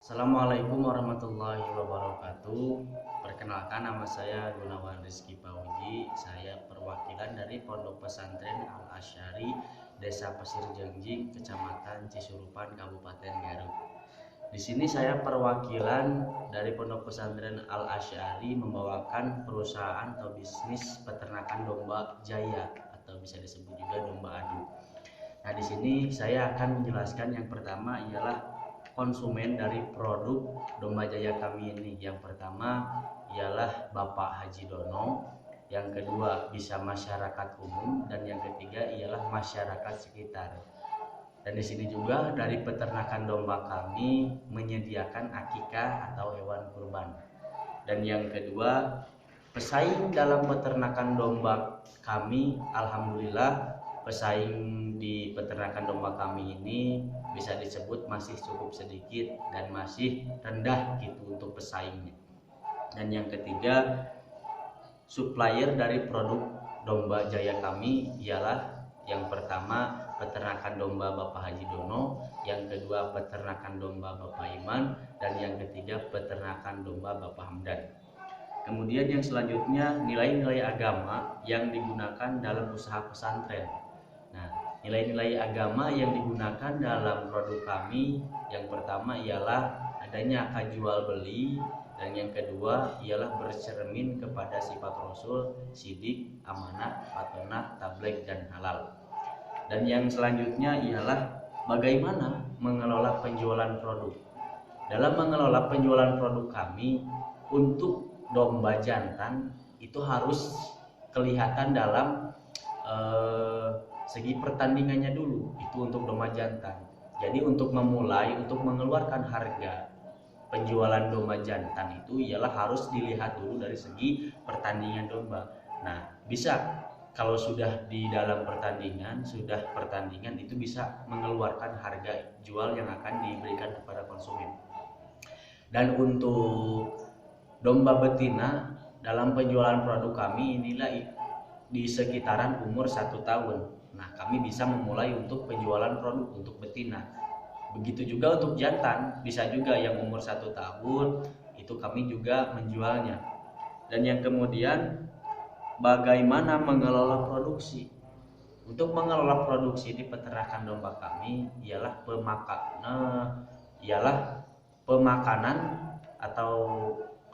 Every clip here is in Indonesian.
Assalamualaikum warahmatullahi wabarakatuh. Perkenalkan, nama saya Gunawan Rizky Pauji. Saya perwakilan dari Pondok Pesantren Al Asy'ari Desa Pasir Jengjing, Kecamatan Cisurupan, Kabupaten Garut. Di sini saya perwakilan dari Pondok Pesantren Al Asy'ari membawakan perusahaan atau bisnis peternakan domba jaya atau bisa disebut juga domba adu. Nah, di sini saya akan menjelaskan yang pertama ialah konsumen dari produk domba jaya kami ini. Yang pertama ialah Bapak Haji Dono, yang kedua bisa masyarakat umum, dan yang ketiga ialah masyarakat sekitar. Dan di sini juga dari peternakan domba kami menyediakan akikah atau hewan kurban. Dan yang kedua, pesaing dalam peternakan domba kami, alhamdulillah pesaing di peternakan domba kami ini bisa disebut masih cukup sedikit dan masih rendah gitu untuk pesaingnya. Dan yang ketiga, supplier dari produk domba jaya kami ialah yang pertama peternakan domba Bapak Haji Dono, yang kedua peternakan domba Bapak Iman, dan yang ketiga peternakan domba Bapak Hamdan. Kemudian yang selanjutnya nilai-nilai agama yang digunakan dalam usaha pesantren. Nah, nilai-nilai agama yang digunakan dalam produk kami yang pertama ialah adanya akad jual beli, dan yang kedua ialah bercermin kepada sifat Rasul, sidik, amanah, patonah, tabligh, dan halal. Dan yang selanjutnya ialah bagaimana mengelola penjualan produk. Dalam mengelola penjualan produk kami, untuk domba jantan itu harus kelihatan dalam segi pertandingannya dulu, itu untuk domba jantan. Jadi untuk memulai, untuk mengeluarkan harga penjualan domba jantan itu ialah harus dilihat dulu dari segi pertandingan domba. Nah, bisa kalau sudah di dalam pertandingan, itu bisa mengeluarkan harga jual yang akan diberikan kepada konsumen. Dan untuk domba betina dalam penjualan produk kami inilah di sekitaran umur 1 tahun. Nah, kami bisa memulai untuk penjualan produk untuk betina. Begitu juga untuk jantan, bisa juga yang umur 1 tahun itu kami juga menjualnya. Dan yang kemudian bagaimana mengelola produksi. Untuk mengelola produksi di peternakan domba kami ialah pemakanan atau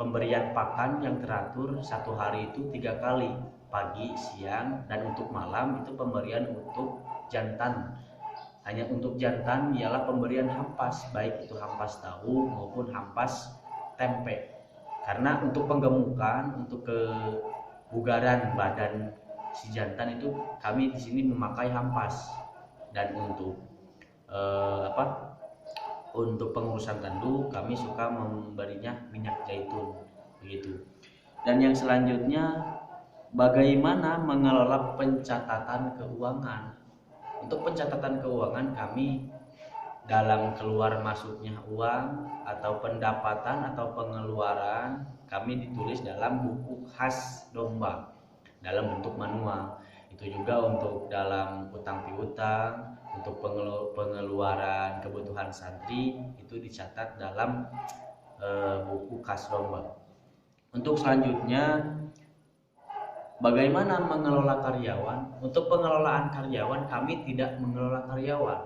pemberian pakan yang teratur satu hari itu 3 kali, pagi, siang, dan untuk malam itu pemberian untuk jantan. Hanya untuk jantan ialah pemberian hampas, baik itu hampas tahu maupun hampas tempe. Karena untuk penggemukan, untuk kebugaran badan si jantan itu kami di sini memakai hampas. Dan untuk untuk pengurusan tanduk kami suka memberinya minyak zaitun begitu. Dan yang selanjutnya bagaimana mengelola pencatatan keuangan. Untuk pencatatan keuangan kami dalam keluar masuknya uang atau pendapatan atau pengeluaran kami ditulis dalam buku khas domba dalam bentuk manual. Itu juga untuk dalam utang piutang, untuk pengeluaran kebutuhan santri itu dicatat dalam buku khas domba. Untuk selanjutnya bagaimana mengelola karyawan. Untuk pengelolaan karyawan kami tidak mengelola karyawan,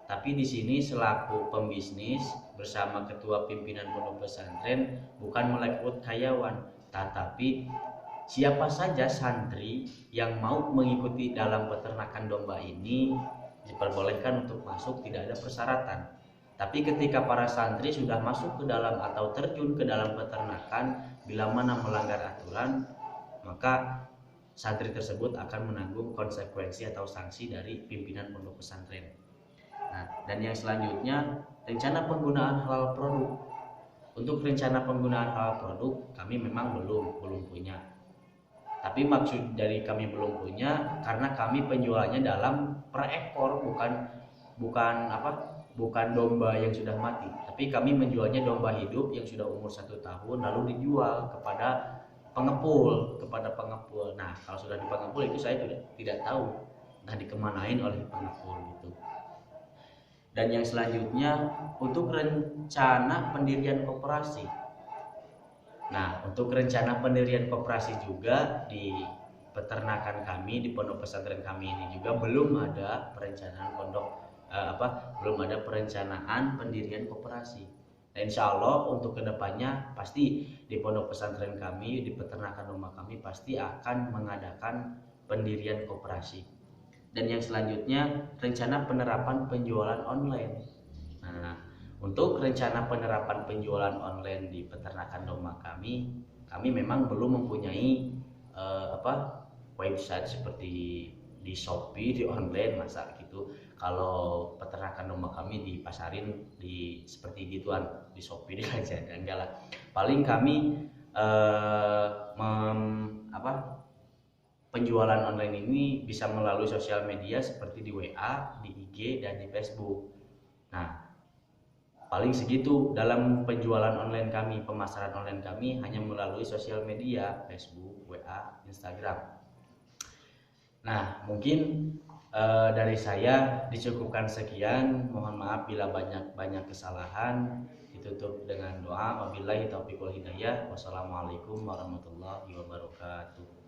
tapi di sini selaku pembisnis bersama ketua pimpinan pondok pesantren bukan merekrut karyawan, tetapi siapa saja santri yang mau mengikuti dalam peternakan domba ini diperbolehkan untuk masuk, tidak ada persyaratan. Tapi ketika para santri sudah masuk ke dalam atau terjun ke dalam peternakan, bila mana melanggar aturan, maka santri tersebut akan menanggung konsekuensi atau sanksi dari pimpinan pondok pesantren. Nah, dan yang selanjutnya rencana penggunaan halal produk. Untuk rencana penggunaan halal produk kami memang belum punya. Tapi maksud dari kami belum punya karena kami penjualannya dalam per ekor, bukan domba yang sudah mati. Tapi kami menjualnya domba hidup yang sudah umur 1 tahun lalu dijual kepada pengepul. Nah, kalau sudah di pengepul itu saya tidak tahu entah dikemanain oleh pengepul gitu. Dan yang selanjutnya untuk rencana pendirian koperasi. Nah, untuk rencana pendirian koperasi juga di peternakan kami, di pondok pesantren kami ini juga belum ada perencanaan belum ada perencanaan pendirian koperasi. Nah, insya Allah untuk kedepannya pasti di pondok pesantren kami, di peternakan rumah kami pasti akan mengadakan pendirian koperasi. Dan yang selanjutnya rencana penerapan penjualan online. Nah, untuk rencana penerapan penjualan online di peternakan domba kami memang belum mempunyai website seperti di Shopee, di online masa gitu. Kalau peternakan domba kami dipasarin di seperti gituan di Shopee di aja enggak lah. Paling kami eh, mem, apa penjualan online ini bisa melalui sosial media seperti di WA, di IG, dan di Facebook. Nah, paling segitu dalam penjualan online kami, pemasaran online kami hanya melalui sosial media, Facebook, WA, Instagram. Nah, mungkin dari saya dicukupkan sekian. Mohon maaf bila banyak kesalahan. Ditutup dengan doa. Wabillahi taufiq wal hidayah. Wassalamualaikum warahmatullahi wabarakatuh.